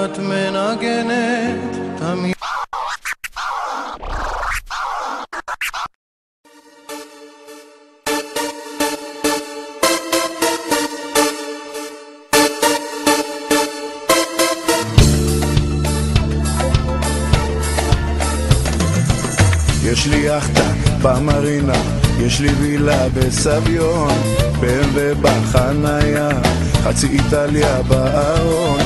את מנגנת תמיד. יש לי יחטה במרינה, יש לי וילה בסביון, BMW בחניה, חצי איטליה בארון,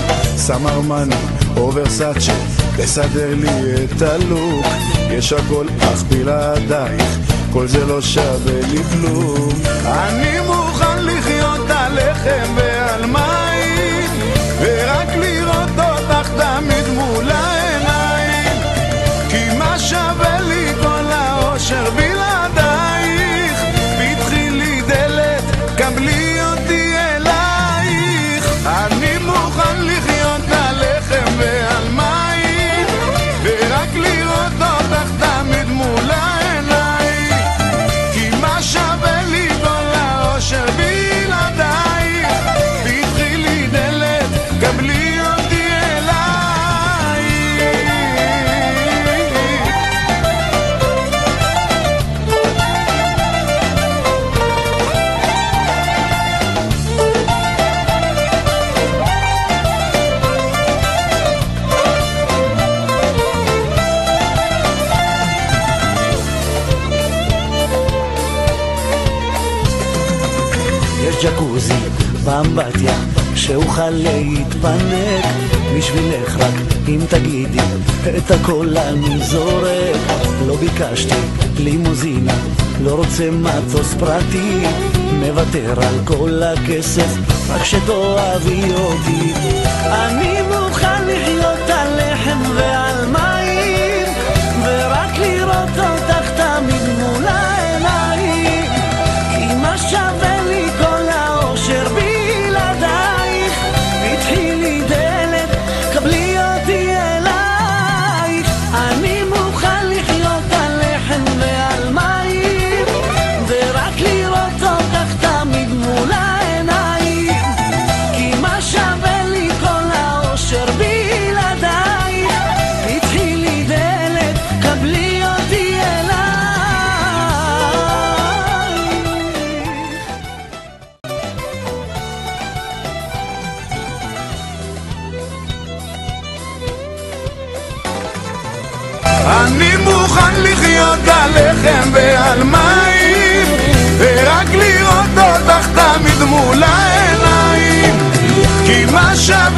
שם ארמני או ורסאצ'ה, תסדר לי את הלוק. יש הכל אך בלעדייך, כל זה לא שווה לי כלום. אני מוכן לחיות על לחם ועל מים, ורק לראות אותך תמיד מול העיניים, כי מה שווה לי כל האושר בלעדייך, פתחי לי דלת, קבלי אותי אלייך. אני מוכן לחיות על לחם ועל מים, ורק לראות אותך תמיד מול העיניים, כי מה שווה לי כל האושר בלעדייך, פתחי לי דלת, קבלי אותי ג'קוזי באמבטיה שאוכל להתפנק בשבילך, רק אם תגידי את הכל אני זורק. לא ביקשתי לימוזינה, לא רוצה מטוס פרטי, מוותר על כל הכסף רק שתאהבי אותי. אני מוכן לחיות על לחם ועל מים, ורק לראות אותך תמיד מול העיניים, כי מה שווה לי כל האושר בלעדייך, פתחי לי דלת, קבלי אותי אלייך. אני מוכן לחיות על לחם ועל מים, ורק לראות אותך תמיד מול העיניים, כי מה שווה לי כל האושר בלעדייך, פתחי לי דלת, קבלי אותי אלייך. אני מוכן לחיות על לחם ועל מים, ורק לראות אותך תמיד מול העיניים, כי מה שווה